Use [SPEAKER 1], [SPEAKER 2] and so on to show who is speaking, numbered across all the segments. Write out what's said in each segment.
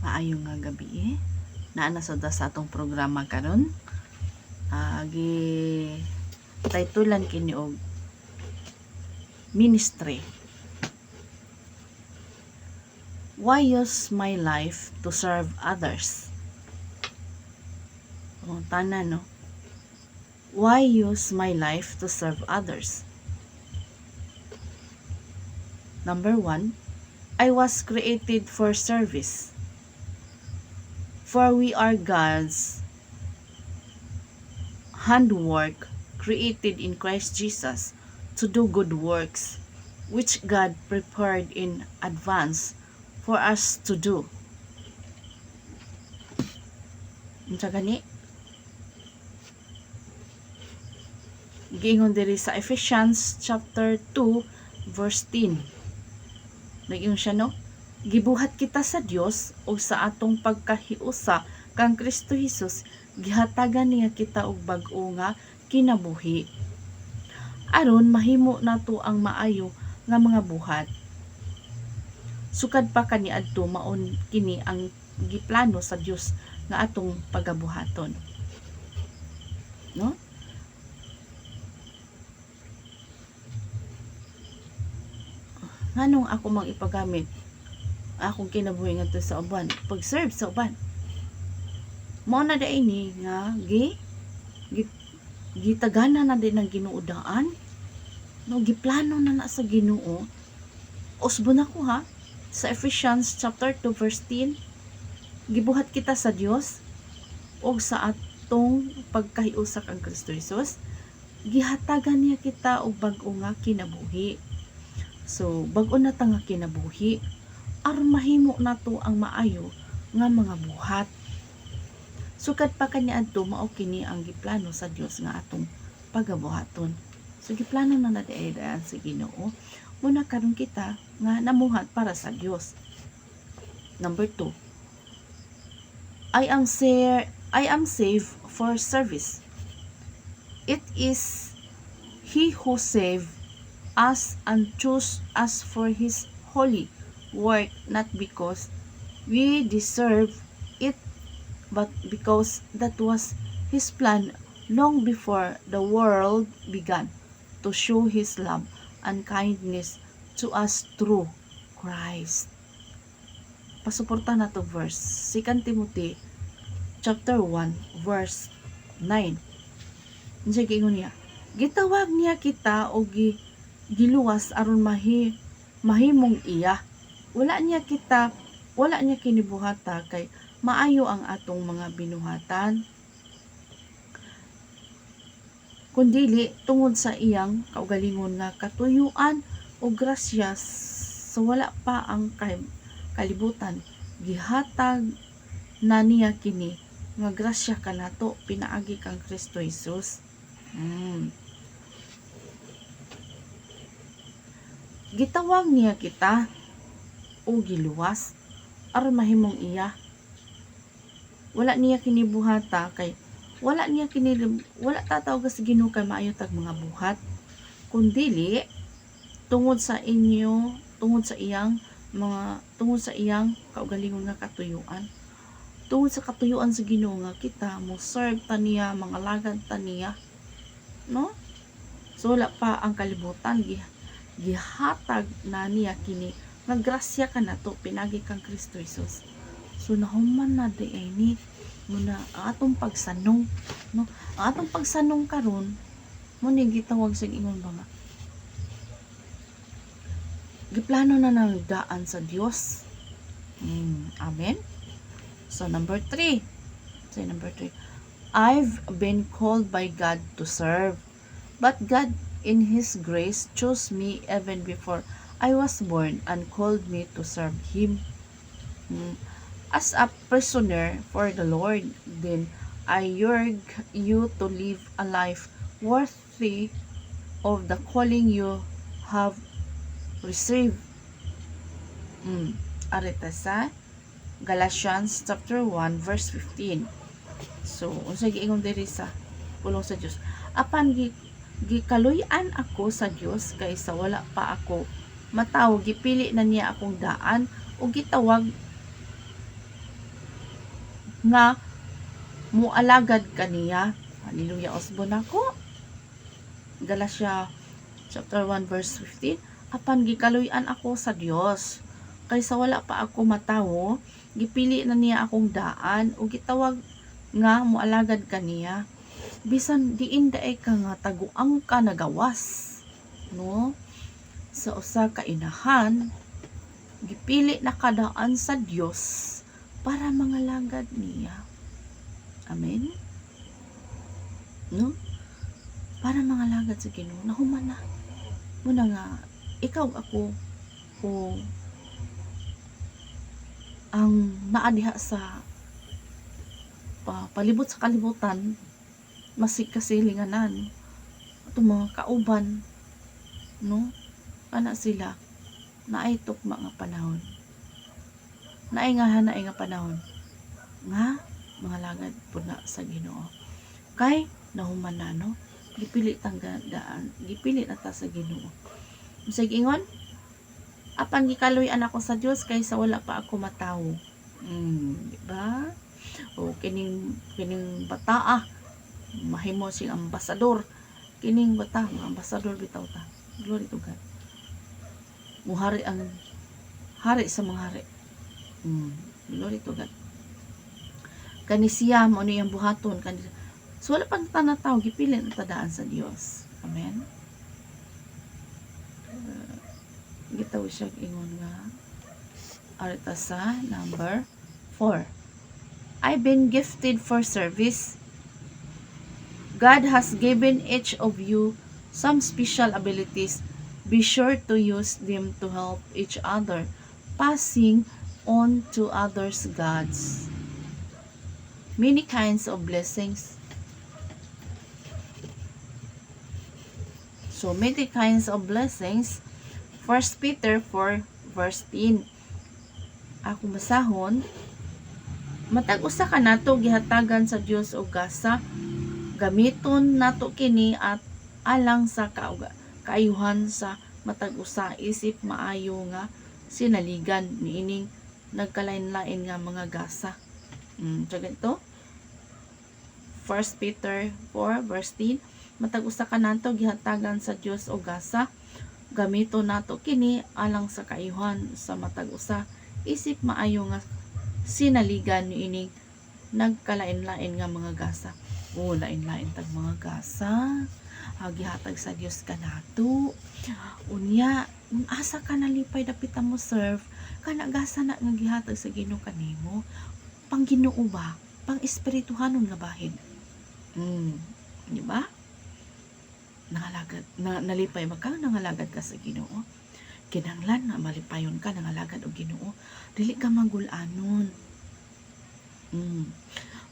[SPEAKER 1] Maayong nga gabi Naana sa atong programa karon. Gi titulan kini og ministry. Why use my life to serve others? Tanan no. Why use my life to serve others? Number 1, I was created for service. For we are God's handwork, created in Christ Jesus to do good works, which God prepared in advance for us to do. Unsa gani? Giingon diri sa Ephesians chapter 2 verse 10. Nag-ingon siya no? Gibuhat kita sa Dios o sa atong pagkahiusa kang Kristo Jesus, gihatagan niya kita og bag-o nga kinabuhi. Aron mahimo nato ang maayo nga mga buhat. Sukad pa kaniadto maon kini ang giplano sa Dios nga atong pagabuhaton. No? Nganong ako mang ipagamit akong kinabuhi ngadto sa uban, pag-serve sa uban. Mao na dai ni nga gitagana na din ang Ginoo daan. No, giplano na sa Ginoo. Usbon ako ha sa Ephesians chapter 2 verse 10. Gibuhat kita sa Dios og sa atong pagkahiusa kang Kristo Jesus. Gihatagan niya kita og bag-o nga kinabuhi. So, bag-o na ta nga kinabuhi aron mahimo nato ang maayo nga mga buhat. Sukad pa kaniadto mao kini ang giplano sa Dios nga atong pagabuhaton. So giplano na daan sa Ginoo muna karon kita nga namuhat para sa Dios. Number 2, I am saved for service. It is He who saved us and chose us for His holy work, not because we deserve it, but because that was His plan long before the world began, to show His love and kindness to us through Christ. Pasuporta na to verse 2 Timothy chapter 1 verse 9. Unsa giingon niya? Gitawag niya kita o giluwas aron mahimong iya. Wala niya kinibuhata kay maayo ang atong mga binuhatan, kundili tungod sa iyang kaugalingon nga katuyuan o grasya sa wala pa ang kalibutan. Gihatag na niya kini nga grasya kanato pinaagi kang Kristo Jesus. Gitawag niya kita o giluwas aron mahimong iya. Wala niya kinibuhata kay wala tatawag sa Ginoo kay maayo tag mga buhat, kundili tungod sa iyang kaugalingon nga katuyuan. Tungod sa katuyuan sa Ginoo nga kita mo serve ta niya, mga lagad ta niya, no? So wala pa ang kalibutan, gihatag na niya kini nga grasya kanato pinagi kang Kristo Jesus. So nahuman na di ni muna ang atong pagsanong, no? Ang atong pagsanong karon mo ni gitawag sa ingon ba nga giplano na ng daan sa Dios. Amen. So number 3, I've been called by God to serve, but God in His grace chose me even before I was born and called me to serve Him. As a prisoner for the Lord, then I urge you to live a life worthy of the calling you have received. Arita sa Galatians chapter 1 verse 15. So, unsa giingon diri sa pulong sa Dios? Apan gikaluy-an ako sa Dios kaysa wala pa ako mataw, gipili na niya akong daan o gitawag nga mualagad kaniya. Hallelujah. Usbon ako. Galatia chapter 1 verse 15. Apan gikaluy-an ako sa Dios, kaysa wala pa ako matawo, gipili na niya akong daan ug gitawag nga mualagad kaniya. Bisan diin daay ka nga taguang ka nagawas, no? Sa usa ka inahan, gipili na kadaan sa Dios para mangalagad niya. Amen. No? Para mangalagad sa Ginoo, nahuman na. Muna nga ikaw ako o ang naadiha sa palibot sa kalibutan, masig kasilinganan atong mga kauban, no? Ana sila naay tukma nga panahon, naay nga panahon nga mga lagad pud na sa Ginoo, kay nahuman na, no? Gipili daan, gipili na ta sa Ginoo. Musig ingon, apan gikaluy-an ako sa Dios kaysa wala pa ako matawo. Diba? O kining bata mahimo sing ambasador. Kining bata mga ambasador bitaw ta. Glory to God. Muhari ang hari sa mga hari. Glory to God. Kani siya mo ano yung buhaton kani. So wala pang tanataw gipili na tadaan sa Dios. Amen. Gitaw siya ingon nga arita sa number 4. I've been gifted for service. God has given each of you some special abilities. Be sure to use them to help each other, passing on to others God's many kinds of blessings. So many kinds of blessings. 1 Peter 4 verse 10. Ako masahon, matag usa ka nato gihatagan sa Dios og gasa, gamiton nato kini at alang sa kaayuhan sa matag usa, isip maayo nga sinaligan niining nagkalain-lain nga mga gasa. So ganito 1 Peter 4 verse 10. Matag usa ka nato gihatagan sa Dios og gasa, gamito nato kini alang sa kaayuhan sa matag usa, isip maayo nga sinaligan niining nagkalain-lain nga mga gasa. Lain-lain tag mga gasa gihatag sa Dios kanato. Unya asa ka nalipay dapit mo serve kana gasa na nga gihatag sa Ginoo kanimo, pang Ginoo ba, pang espirituhanon nga bahin. Di ba? Nangalagad nalipay ka, nangalagad ka sa Ginoo. Kinahanglan nga malipayon ka, nangalagad og Ginoo, dili ka magulanon.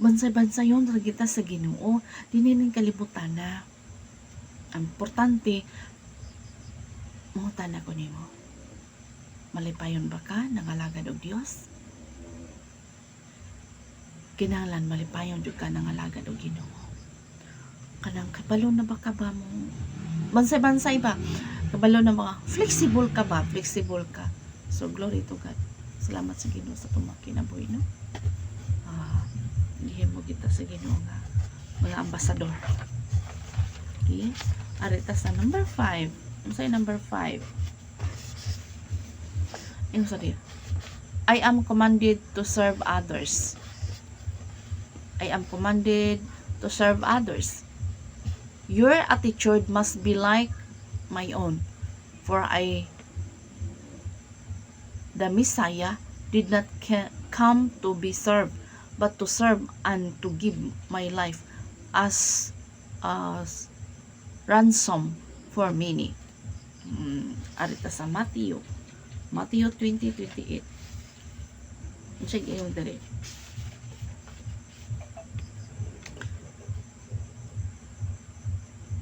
[SPEAKER 1] Bansay-bansayon ra kita sa Ginoo, dinhi ning kalibutan na. Ang importante muhutan ako nimo. Malipayon ba ka, nangalagad og Dios? Kinahanglan malipayon jud ka, nangalagad og Ginoo. Kanang kabalo na ba ka ba mo? Bansay-bansay ba? Kabalo na ba? Flexible ka ba? Flexible ka. So, glory to God. Salamat sa Ginoo sa tumakinabuhi, no? Gihin mo kita sa Ginoo nga mga ambasador. Okay? Arita sa number 5. Ano sa'yo number 5? Ano sa'yo? I am commanded to serve others. I am commanded to serve others. Your attitude must be like my own, for the Messiah, did not come to be served, but to serve and to give my life as ransom for many. Arita sa Matthew 20:28. Check yung dali.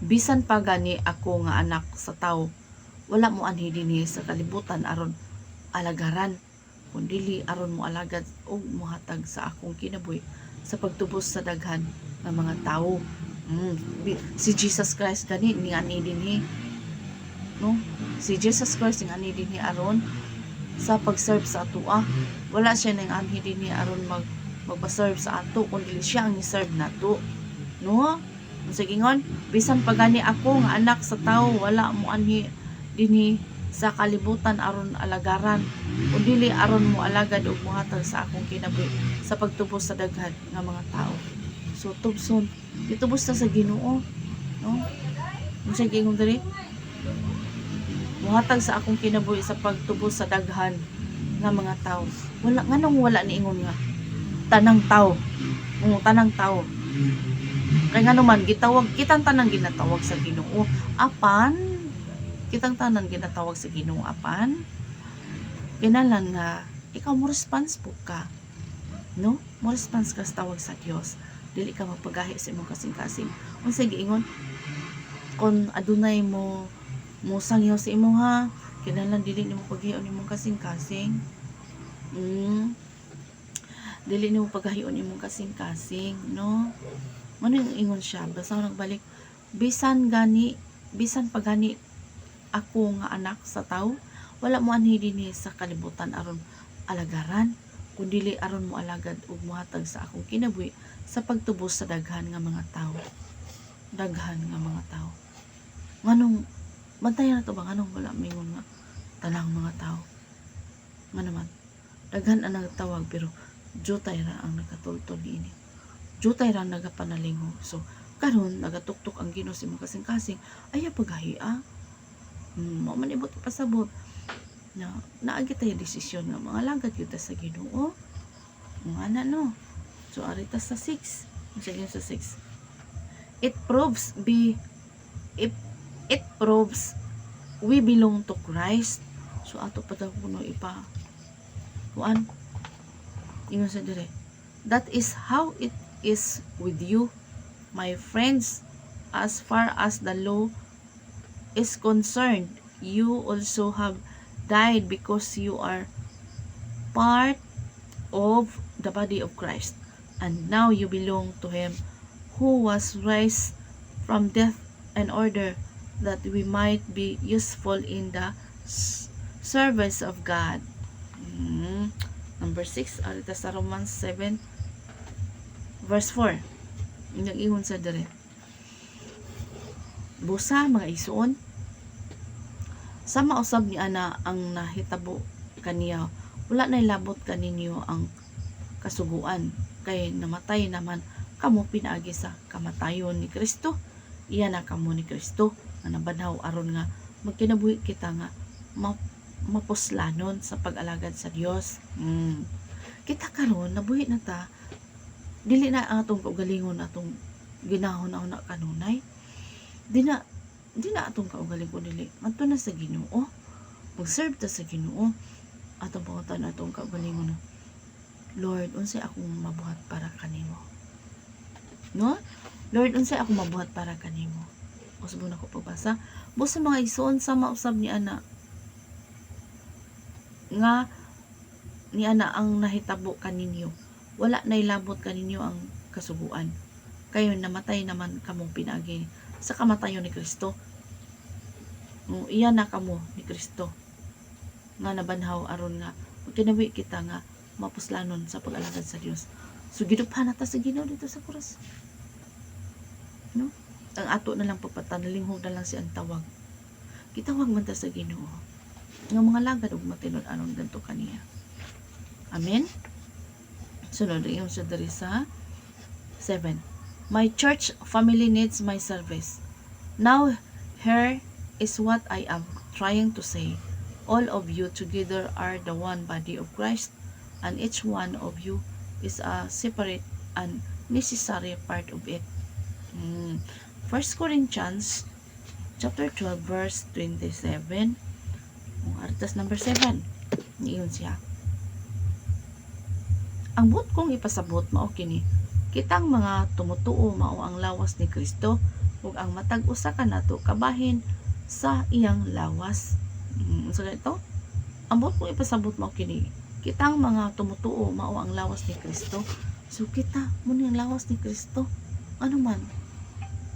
[SPEAKER 1] Bisan pa gani ako nga anak sa tao, wala mo anhi dinhi sa kalibutan aron alagaran, kundili aron mo alagad o muhatag sa akong kinabuhi sa pagtubos sa daghan ng mga tao. Si Jesus Christ gani ni ani dinhi, no? Si Jesus Christ ni ani dinhi aron sa pag-serve sa atua. Wala siya nang anhi dinhi aron magpa-serve sa ato kundi siya ang ni-serve nato, no? Sige ngon, bisan pagani ako nga anak sa tao wala mo anhi dinhi sa kalibutan aron alagaran kundi aron mo alagad ug mohatag sa akong kinabuhi sa pagtubos sa daghan nga mga tao. So tubson gitubos ta sa Ginoo, no? Sige ngon diri muhatag sa akong kinabuhi sa pagtubos sa daghan nga mga tao. Wala nganong wala niingon nga tanang tao. Tanang tao. Kay nga naman gitawag kitang tanang ginatawag sa Ginoo apan kitang tanan ginatawag sa Ginoo apan kinahanglan nga ikaw mo response po ka, no? Mo response ka sa tawag sa Dios, dili ka magpagahi sa imong kasing-kasing. Unsa giingon kon adunay mo sangyaw sa imo ha, kinahanglan dili nimo paghion imong kasing-kasing. Dili nimo paghion imong kasing-kasing, no? Ano yung ingon siya? Basta nagbalik, bisan pagani ako nga anak sa tao, wala mo anhi dinhi sa kalibutan aron alagaran, kundi aron mo alagad ug mohatag sa akong kinabuhi sa pagtubos sa daghan nga mga tao. Daghan nga mga tao. Nganong bantayan na to ba nganong wala mingon nga tanang mga tao? Nga naman, daghan ang nagtawag pero jutay ra ang nakatultol niini. Jutay ra nagapanalingho. So karon nagatuktok ang Ginoo sa imong kasing-kasing aya pagahia. Mo man ibot pasabot na naagi tayo desisyon nga mga lagad gyud ta sa Ginoo. Ana no. So arita sa 6. Sige sa 6. It proves we belong to Christ. So ato pa daw kuno ipa kuan ingon sa dire. That is how it is with you, my friends. As far as the law is concerned, you also have died because you are part of the body of Christ, and now you belong to Him who was raised from death in order that we might be useful in the service of God. Number 6, arita sa Romans 7 verse 4. Nag-ingon sa dire. Busa mga isuon, sa mausab ni ana ang nahitabo kaniya, wala na ilabot kaninyo ang kasuguan, kay namatay naman kamo pinaagi sa kamatayon ni Kristo. Iyan na kamo ni Kristo nga nabanhaw aron nga magkinabuhi kita nga mapuslanon sa pag-alagad sa Dios. Kita karon nabuhi na ta, dili na ang atong kaugalingon atong ginahon na kanunay. Di na atong kaugalingon dili adto na sa Ginoo, mag-serve ta sa Ginoo. Atong pangutan atong kaugalingon na, Lord, unsay akong mabuhat para kanimo, no? Lord, unsay akong mabuhat para kanimo. Usbo na ko pagbasa. Busa mga isuon sa mausab ni ana nga ni ana ang nahitabo kaninyo, wala na ilabot kaninyo ang kasuguan, kayo namatay naman kamong pinaagi sa kamatayon ni Kristo. Iyan na kamo ni Kristo nga nabanhaw aron nga magkinabuhi kita nga mapuslanon sa pag-alagad sa Dios. So giduphan nata sa Ginoo dito sa krus, no? Ang ato na lang pagpatanlinghog na lang si ang tawag. Gitawag man ta sa Ginoo nga mga lagad ug matinud anon ganto kaniya. Amen. Sunod yung sa diri sa 7. My church family needs my service. Now here is what I am trying to say. All of you together are the one body of Christ, and each one of you is a separate and necessary part of it. 1 Corinthians chapter 12 verse 27. Artas number 7. Niyon siya. Ang buot kong ipasabot mao kini, kitang mga tumutuo mao ang lawas ni Kristo, ug ang matag usa ka nato kabahin sa iyang lawas. So ito, ang buot kong ipasabot mao kini, kitang mga tumutuo mao ang lawas ni Kristo. So kita mo ni ang lawas ni Kristo. Ano man,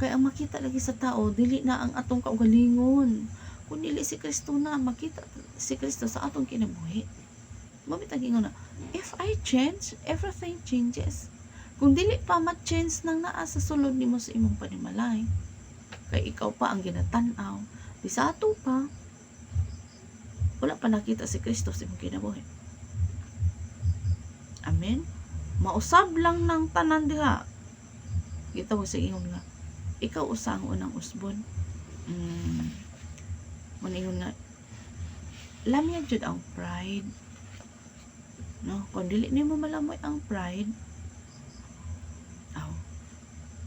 [SPEAKER 1] kaya ang makita lagi sa tao dili na ang atong kaugalingon, kun dili si Kristo na makita si Kristo sa atong kinabuhi. Mamitag ingon na If I change, everything changes. Kung dili pa ma-change nang naa sa sulod nimo sa imong panimalay, kay ikaw pa ang ginatanaw, di sa ato pa, wala pa nakita si Kristo sa imong kinabuhi. Amen? Mausab lang ng tanan diha. Kita ko sa ingon nga, ikaw usa ang unang usbon. Maningon nga, lamyag jud ang pride. No, kung dili nimo malamoy ang pride,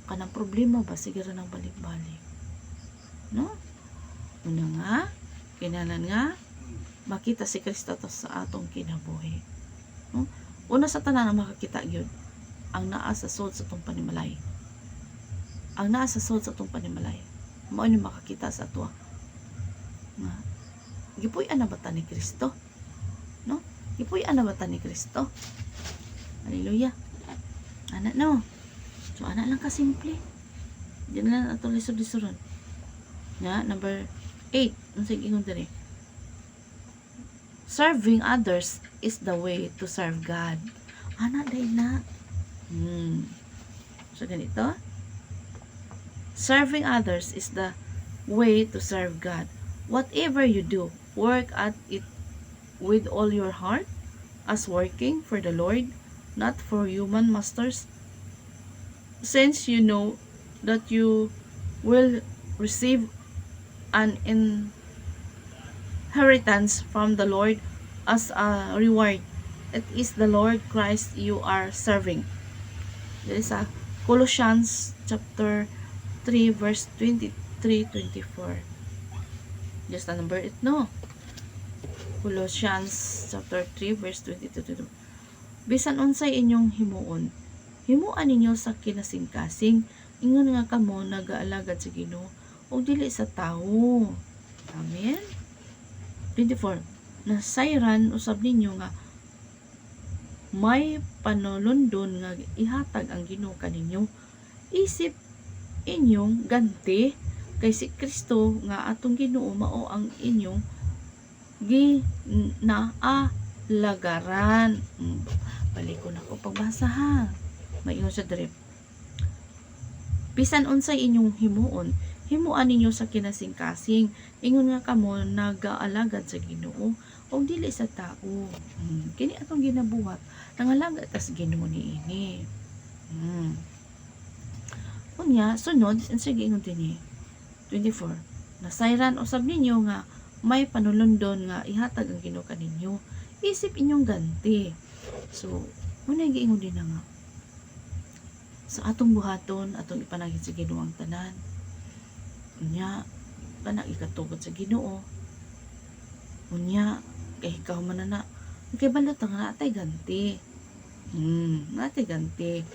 [SPEAKER 1] kanang problema ba sige ra nang balik-balik. No? Una nga, kinalan nga makita si Kristo to sa atong kinabuhi. No? Una sa tanan na makakita gyud ang naa sa sud sa atong panimalay. Ang naa sa sud sa atong panimalay. Mao ni makakita sa ato. Nga gipuy-an na ba ta ni Kristo? No? Gipuy-an na ba ta ni Kristo? Hallelujah. Ana no. So ana lang ka simple. Diyan lang ato lisod-lisoron. Nga number 8, unsay ingon diri? Serving others is the way to serve God. Ana day na. So ganito. Serving others is the way to serve God. Whatever you do, work at it with all your heart, as working for the Lord, not for human masters, since you know that you will receive an inheritance from the Lord as a reward. It is the Lord Christ you are serving. This is Colossians chapter 3 verse 23-24. Just the number 8, no? Colossians chapter 3 verse 22-24. Bisan unsay inyong himuon, himuan ninyo sa kinasing-kasing, ingon nga kamo nagaalagad sa Ginoo ug dili sa tawo. Amen. 24. Nasayran usab ninyo nga may panulundon nga ihatag ang Ginoo kaninyo. Isip inyong ganti kay si Kristo nga atong Ginoo mao ang inyong ginaalagaran. Balik ko na ko pagbasa ha. Maingon sa drip. Bisan unsay inyong himuon, himuan ninyo sa kinasing-kasing, ingon nga kamo nagaalagad sa Ginoo o dili sa tao. Kini atong ginabuhat, nangalagad ta sa Ginoo niini. Unya, sunod, sige ingon dinhi. 24. Nasayran usab ninyo nga may panulundon nga ihatag ang Ginoo kaninyo. Isip inyong ganti. So, muna giingon din na nga. Sa atong buhaton, atong ipanagin sa Ginoo ang tanan. Unya, kanang ikatugod sa Ginoo. Unya, kay ikaw man na kay balot ang natay ganti. Natay ganti.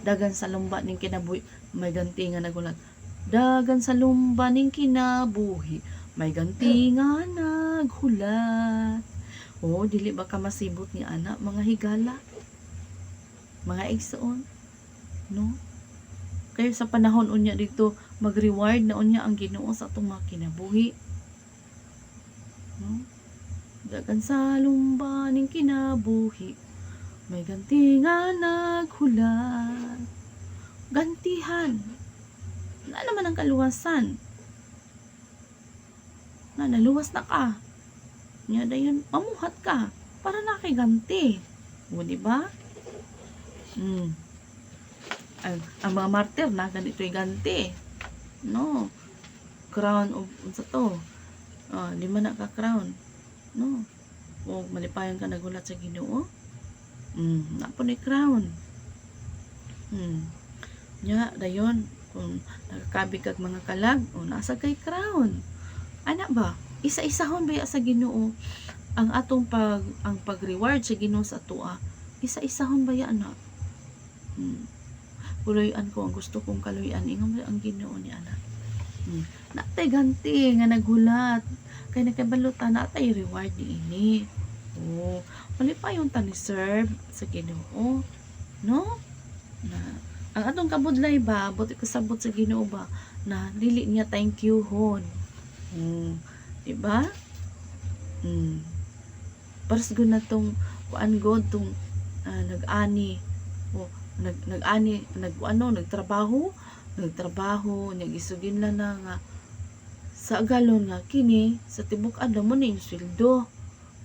[SPEAKER 1] Dagan sa lumba ning kinabuhi, may ganti nga nagulat. Dagan sa lumba ning kinabuhi, may ganti nga naghulat. Dili ba ka masibot ni ana mga higala? Mga igsoon? No? Kaya sa panahon unya dito, mag-reward na unya ang Ginoo sa atong mga kinabuhi. No? Dagan sa lumba ning kinabuhi, may ganti nga naghulat. Gantihan. Na naman ang kaluwasan. Na naluwas na ka. Nya dayon mamuhat ka para na kay ganti. O di ba? Ang mga martir na ganito'y ganti. No. Crown of unsa to? Di man na ka crown. No. O malipayon ka nagulat sa Ginoo. Napo ni crown. Nya dayon kung nakakabi kag mga kalag nasa kay crown. Ana ba? Isa-isahon ba sa Ginoo ang atong pag-reward sa Ginoo sa atoa? Isa-isahon ba ya ana? Kuluyan ko ang gusto kong kaluyan ingon ang Ginoo ni ana. Natay ganti nga naghulat kay nakabalutan natay reward niini. Malipayon ta ni serve sa Ginoo, no? Na ang atong kabudlay ba, buti kasabot sa Ginoo ba na dili niya thank you hon. Diba? Para sa na tong kuan god tong nag-ani o nagtrabaho nya gisugin na nga sa galon nga kini sa tibok adlaw mo ning sweldo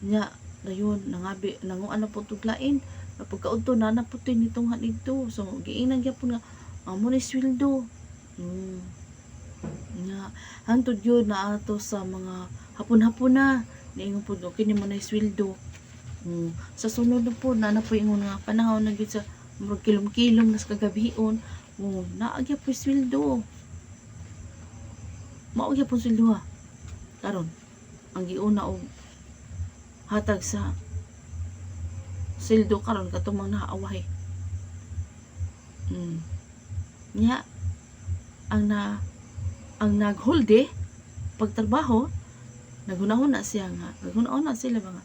[SPEAKER 1] nya dayon nangabi nanguan na po tuglain pagkaudto na putoy nitong hanidto so giingnan gyapon nga amo ni sweldo nya hantod yun na ato sa mga hapon-hapon na niingon po kini mo na sweldo sa sunod na po na po ingon nga panahon na gyud sa murag kilom-kilom nas kagabion naagya po sweldo mao gyapon sweldo ha karon ang giuna og hatag sa sweldo karon katumang naaway nya ang naghulde pagtrabaho naghunahuna siya nga naghunahuna sila mga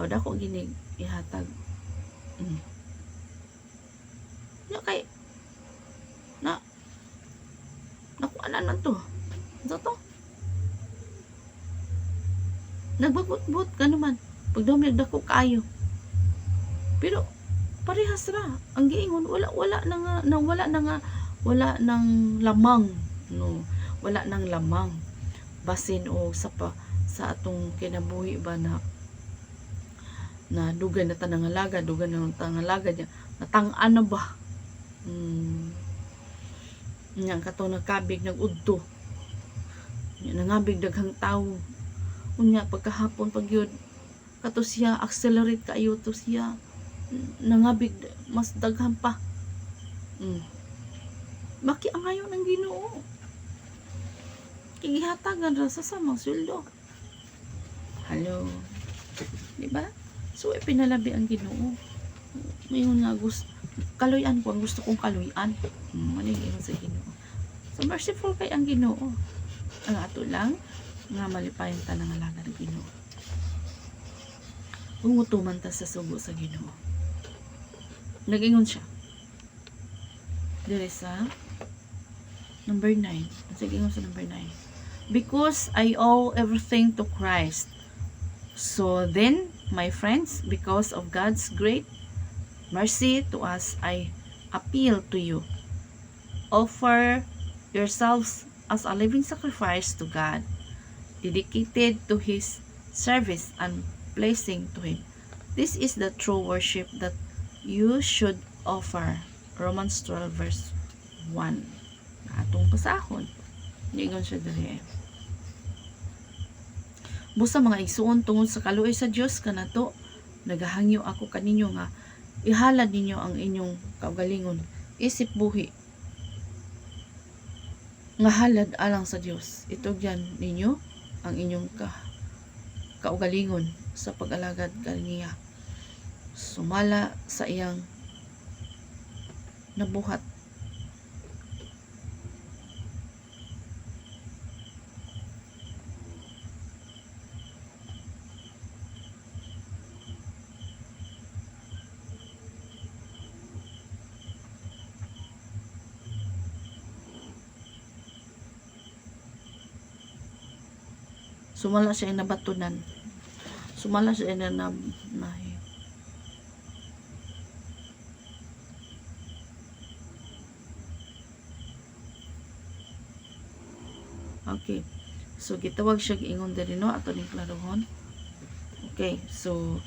[SPEAKER 1] dako ginig ihatag nya kay nakuanan man to to nagbabot-bot ka naman pag daw may dako kayo pero parehas ra ang giingon wala nang lamang no wala nang lamang basin o sa atong kinabuhi ba na dugan na tanang alaga dugan na tangalaga niya natang-an na ba nya katong nagkabig nagudto nya nangabig daghang tawo unya pagkahapon pagyud kato siya accelerate kaayo to siya nangabig mas daghan pa baki ang ayon ng Ginoo igihatagan ra sa samang sweldo hello di ba so pinalabi ang Ginoo mayon nga gusto kaluyan ko ang gusto kong kaluyan maningin sa Ginoo so merciful kay ang Ginoo ang ato lang nga malipayon ta ng alaga ng Ginoo umutuman ta sa sugo sa Ginoo nagingon siya dire sa number 9 sige sa number 9 because I owe everything to Christ so then my friends because of God's great mercy to us I appeal to you offer yourselves as a living sacrifice to God dedicated to His service and pleasing to Him. This is the true worship that you should offer. Romans 12 verse 1. Atong pasahon. Ingon siya diri. Busa mga igsuon tungod sa kaluoy sa Dios kanato, nagahangyo ako kaninyo nga ihalad ninyo ang inyong kaugalingon, isip buhi nga halad alang sa Dios. Itugyan ninyo ang inyong kaugalingon sa pag-alagad kaniya sumala sa iyang nabuhat sumala siya na batunan sumala siya na okay so gitawag siya giingon diri no ato ning klarohon okay so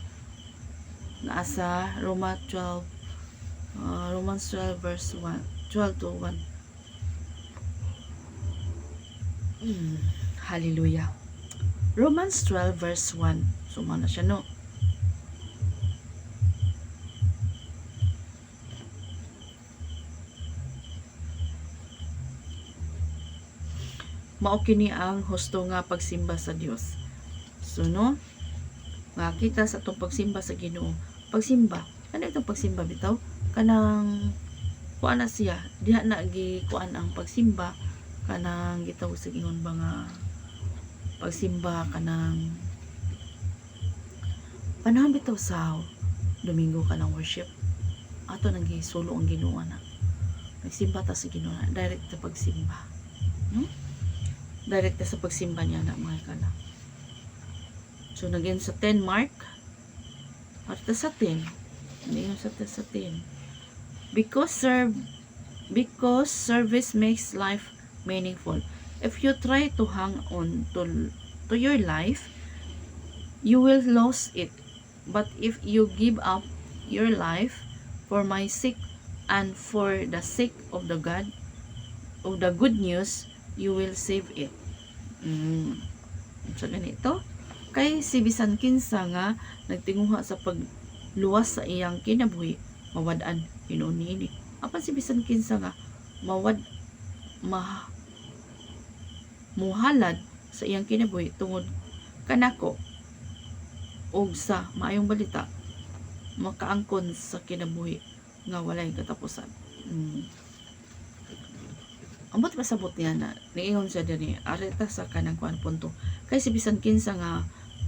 [SPEAKER 1] naasa Romans 12 verse 1 12 to 1 hallelujah Romans 12 verse 1 sumana siya no mao kini ang husto nga pagsimba sa Dios so no makita sa atong pagsimba sa Ginoo pagsimba ano itong pagsimba bitaw kanang kuan na siya diha na gi kuan ang pagsimba kanang gitawag sa ingon ba nga pagsimba kanang panahon bitaw sa Domingo kanang worship ato nang gisulo ang Ginoo na nagsimba ta sa Ginoo direct sa pagsimba direct sa pagsimba niya na mga kala so naging sa 10 mark Arta sa 10. Niingon sa 10. Because service makes life meaningful. If you try to hang on to your life, you will lose it. But if you give up your life for my sake and for the sake of the good news, you will save it. So ganito, kay si bisan kinsa nga nagtinguha sa pagluwas sa iyang kinabuhi, mawad-an hinuon niini. Apan si bisan kinsa nga mawad muhalad sa iyang kinabuhi tungod kanako og sa maayong balita, makaangkon sa kinabuhi nga walay katapusan. Ambot pasabot niya na niingon siya diri areta sa kanang kuan punto kay si bisan kinsa nga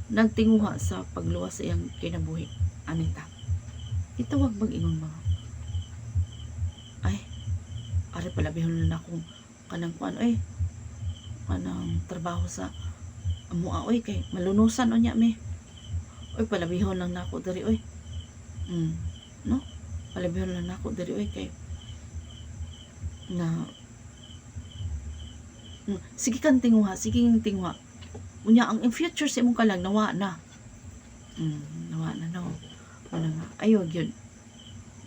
[SPEAKER 1] nagtinguha sa pagluwas sa iyang kinabuhi anita itawag bag ingon mga ay ari pala bihon na akong kanang kuan kanang trabaho sa amua kay malunusan unya me palabihon lang nako diri no palabihon lang nako diri kay na sige kang tinguha unya ang in future sa imong kalag nawa na no ano nga ayo gyud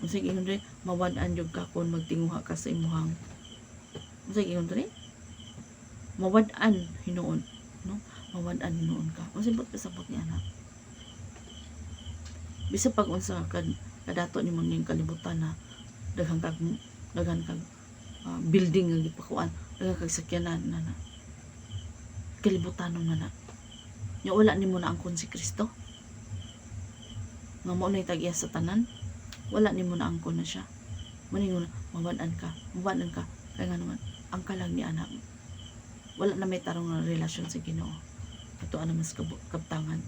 [SPEAKER 1] sige ingon diri mawad-an jud ka kon magtinguha ka sa imong sige ingon diri mawad-an hinuon no mawad-an hinuon ka masibot pasabot niya na bisa pag unsa kadato ni mangning kalibutan na daghan kag building nga gipakuan daghan kag sakyanan na kalibutan na nya wala nimo na angkon si Kristo nga mo nay tag-iya sa tanan wala nimo na angkon na siya maningon mawad-an ka kay nga naman ang kalag ni anak wala na may tarong na relasyon sa Ginoo ito ana mas kabtangan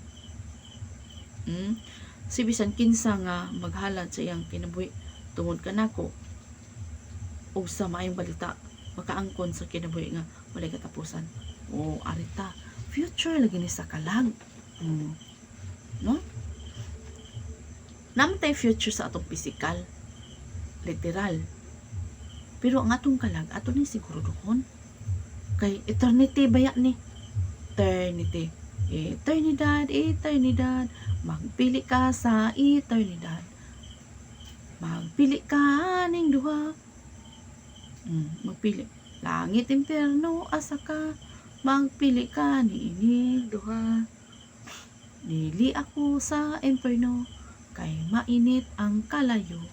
[SPEAKER 1] si bisan kinsa nga maghalad sa iyang kinabuhi tungod kanako og sa maayong balita makaangkon sa kinabuhi nga walay katapusan arita future lagi ni sa kalag no naman tayo future sa atong physical literal pero ang atong kalag ato ni siguro doon kay eternity baya ni eternidad magpili ka sa eternidad magpili ka ning duha magpili langit impierno asa ka magpili ka ning duha dili ako sa impierno kay mainit ang kalayo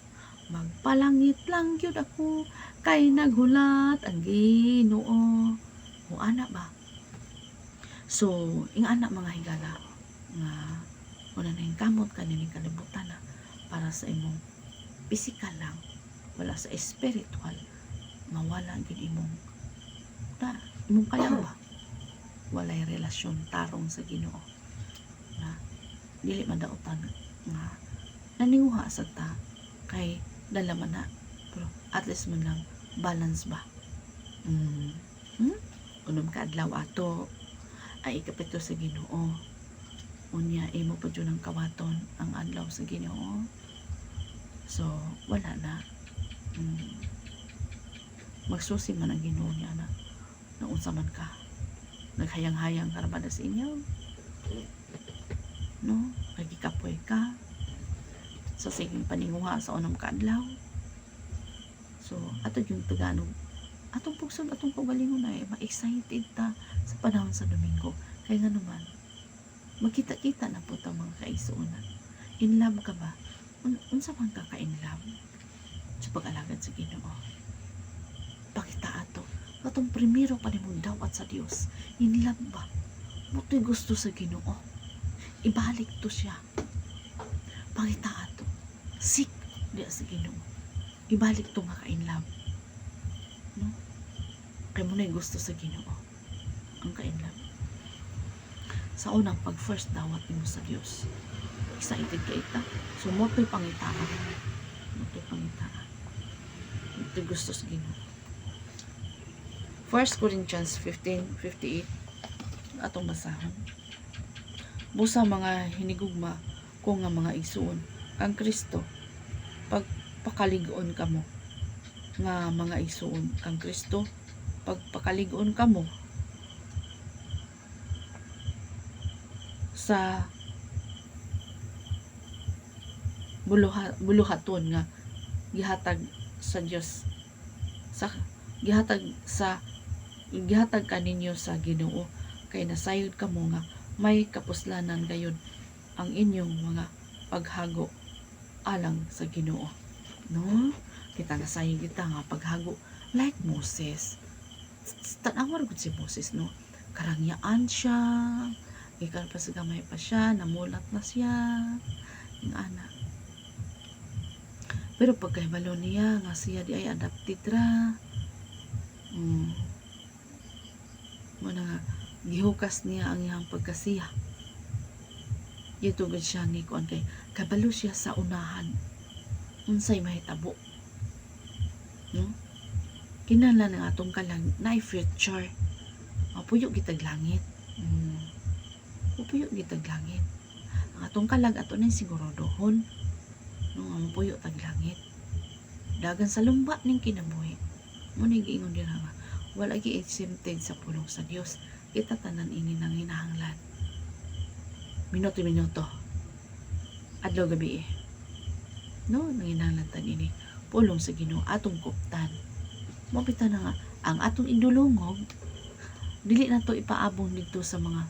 [SPEAKER 1] magpalangit lang gyud ako kay naghulat ang Ginoo mo ana ba so ing ana mga higala nga una na yung kamot kanilang kalibutan na para sa imong physical lang wala sa spiritual mawala gid imong kalawa walay relasyon tarong sa Ginoo na dili man daotan nga naninguha sa ta kay dala man na pero at least man lang balance ba unom ka adlaw ato ay ikapito sa Ginoo unya imo pa dyan ang kawaton ang adlaw sa Ginoo so wala na magsusi man ang Ginoo niya na unsa man ka naghayang-hayang karabada sa inyo no nagikapoy ka sa siging paninguha sa unang kaadlaw so ato yung Tagalog atong pugsod atong pagalingon ay ma-excited ta sa panahon sa Domingo kaya nga naman magkita-kita na po ta mga kaigsuonan in love ka ba unsa man ka in love sa pag-alagad sa Ginoo pakita ato atong primero pa nimong dawat sa Dios in love ba mo'y gusto sa Ginoo ibalik to siya pakita ato seek diya sa Ginoo ibalik to nga ka in love no kay mo na gusto sa Ginoo ang ka in love sa unang pag first dawat mo sa Dios excited ka ita so mo'y pangitaan mo'y gusto sa Ginoo 1 Corinthians 15:58 atong basahon busa mga hinigugma ko nga mga igsuon kang Kristo, pagpakaligon kamo nga mga igsuon kang Kristo, pagpakaligon kamo sa buluhaton nga gihatag sa Dios, sa gihatag kaninyo sa Ginoo, kay nasayod kamo nga may kapuslanan gayud ang inyong mga paghago alang sa Ginoo. No? Kita nasayod kita nga paghago like Moses. Tanawar gud si Moses, no? Karangyaan siya, ikan pa sa gamay pa siya, namulat na siya, yung ana. Pero pagkahibalo niya nga siya di ay adapted ra, muna nga gihukas niya ang iyang pagkasiya. Yutugod siya ni kuan kay kabalo siya sa unahan unsay mahitabo, no? Kinahanglan nga atong kalang na future mapuyo gitag langit. Mapuyo gitag langit ang atong kalag ato ning siguradohon, no, mapuyo tag langit dagan sa lumba ning kinabuhi. Muna giingon din nga wala gi exempted sa pulong sa Dios. Kita tanan ini nang hinahanglan minuto-minuto, adlaw gabi, no, nang hinahanglan tan ini pulong sa Ginoo atong kuptan. Mapita na nga ang atong idulungog dili na to ipaabong dito sa mga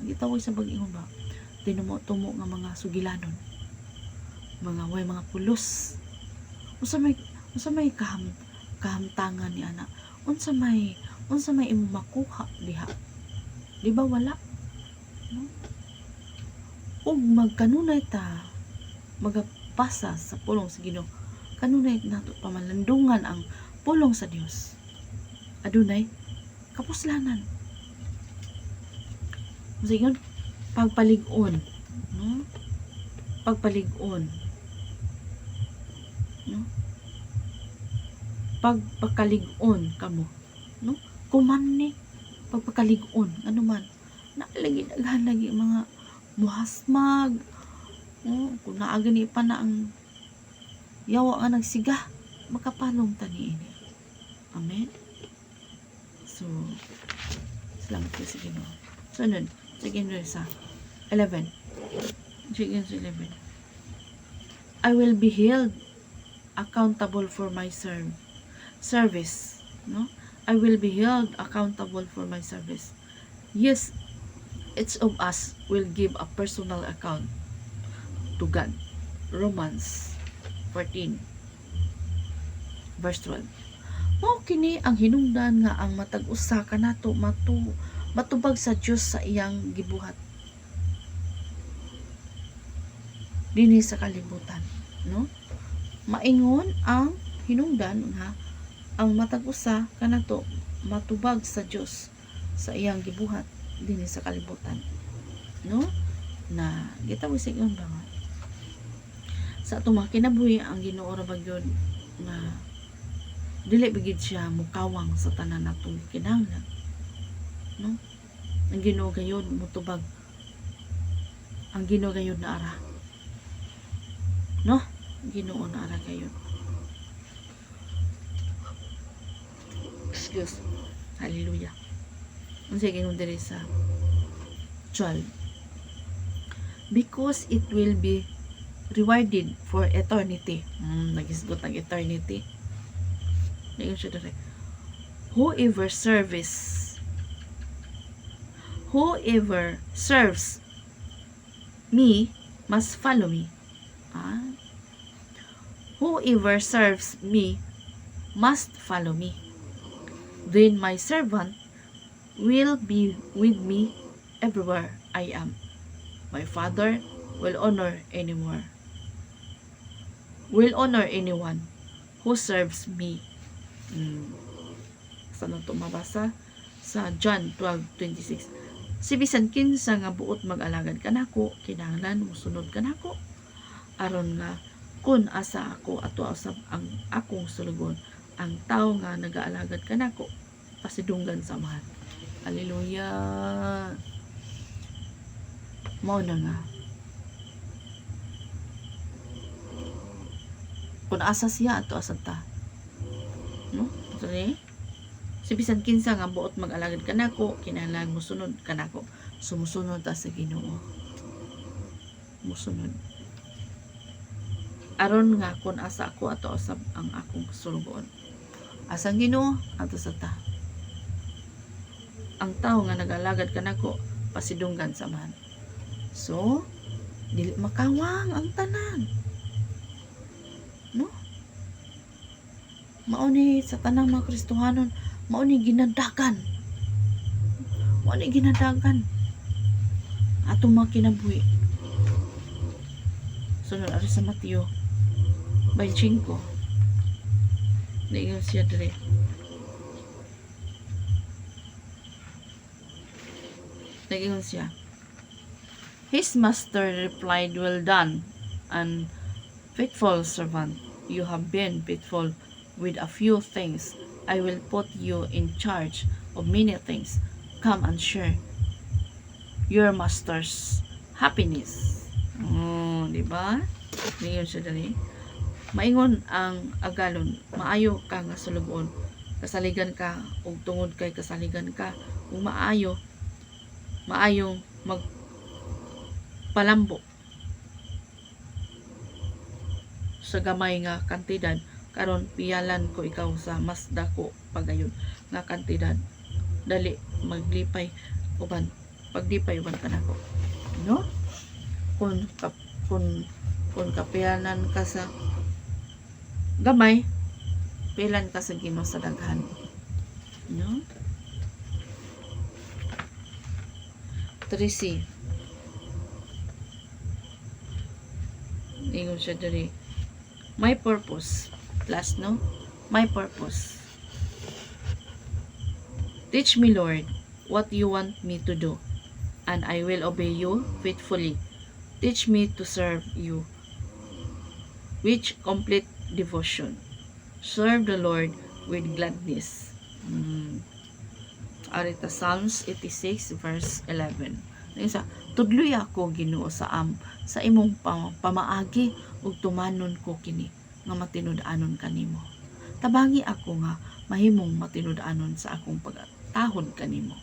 [SPEAKER 1] gitawag sa bag-ingon ba tinumo-tumo nga mga sugilanon, mga way mga pulos, unsa may kahamtangan ni ana, unsa may imong makuha diha, di ba wala, no? Ug magkanunay ta magapasa sa pulong sa Ginoo, kanunay nato pamalandungan ang pulong sa Dios, adunay kapuslanan. Sige, pagpalig-on, no? Pagpalig-on, no? Pagpakalig-on kamo, no? Kumanni pagpakalig-on ano man naalagi daghan lagi mga muhasmag, kung naagani pa na ang yawa nga nagsiga makapalong tani ini. Amen. So salamat po sa Ginoo. Sunod sige sa 11. Sige sa 11. I will be held accountable for my service, no? I will be held accountable for my service. Yes, each of us will give a personal account to God. Romans 14 verse 12. Mao kini ang hinungdan nga ang matag usa kanato matubag sa Dios sa iyang gibuhat dinhi sa kalibutan, no? Maingon ang hinungdan nga ang matag usa kanato matubag sa Dios sa iyang gibuhat dinhi sa kalibutan, no? Na gitawag sa ingon ba nga sa atong mga kinabuhi ang Ginoo ra bagyod nga dili bigid siya mukawang sa tanan natong kinahanglan, no? Ang Ginoo gayud mutubag, ang Ginoo gayud na ara, no? Ginoo na ara gayud. Excuse. Hallelujah. Ang sige nung diri sa 12. Because it will be rewarded for eternity. Nagisgot ang eternity. Ngayon siya diri. Whoever serves me must follow me. Whoever serves me must follow me. Then my servant will be with me everywhere I am. My Father will honor anyone who serves me. Saan ito mabasa? Sa John 12:26. Si bisan kinsa nga buot mag-alagad kanako, kinahanglan musunod kanako, aron nga kun asa ako ato usab ang akong sulugon, ang tao nga nag-aalagad kanako pasidunggan sa amahan. Hallelujah. Mao na nga Kung asa siya ato asa ta, no? Sorry. Si bisan kinsa nga buot mag-alagad kanako, kinahanglan mosunod kanako. Sumusunod ta sa Ginoo. Musunod. Aron nga kung asa ako ato usab ang akong sulubon. Asang Ginoo ato sa ta. Ang tao nga nag-alagad kanako pasidunggan samahan. So, dili makawang ang tanan. No? Mao ni sa tanang mga Kristohanon, mao ni ginadagan. Mao ni ginadagan. Atong mga kinabuhi. Sunod ari sa Mateo 25. Naingon siya dire. Naingon siya. His master replied, "Well done, and faithful servant. You have been faithful with a few things. I will put you in charge of many things. Come and share your master's happiness." Oh, di ba? Ngayon siya dali. Maingon ang agalon, maayo ka nga sulubon. Kasaligan ka ug tungod kay kasaligan ka, ug maayong magpalambo sa gamay nga kantidad, karon piyalan ko ikaw sa mas dako pagayon nga kantidad. Dali maglipay uban, paglipay uban kanako, no? Kung kapiyanan ka sa gamay, pilan ka sa Ginoo sa daghan, no? 3C. Ingon siya diri. My purpose. Last, no? My purpose. Teach me, Lord, what you want me to do, and I will obey you faithfully. Teach me to serve you with complete devotion. Serve the Lord with gladness. Arita Psalms 86 verse 11. Isa, tudloy ako Ginoo sa imong pamaagi ug tumanon ko kini nga matinud-anon kanimo. Tabangi ako nga mahimong matinud-anon sa akong pagtahod kanimo.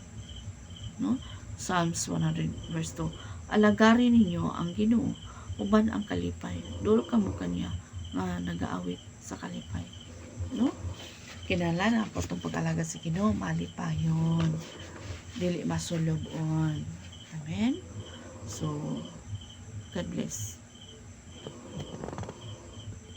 [SPEAKER 1] No? Psalms 100 verse 2. Alagarin ninyo ang Ginoo uban ang kalipay. Duro kamo kaniya nga nagaawit sa kalipay. No? Kinahanglan ang patong pag-alaga sa Ginoo, malipayon, dili masulobon. Amen? So, God bless.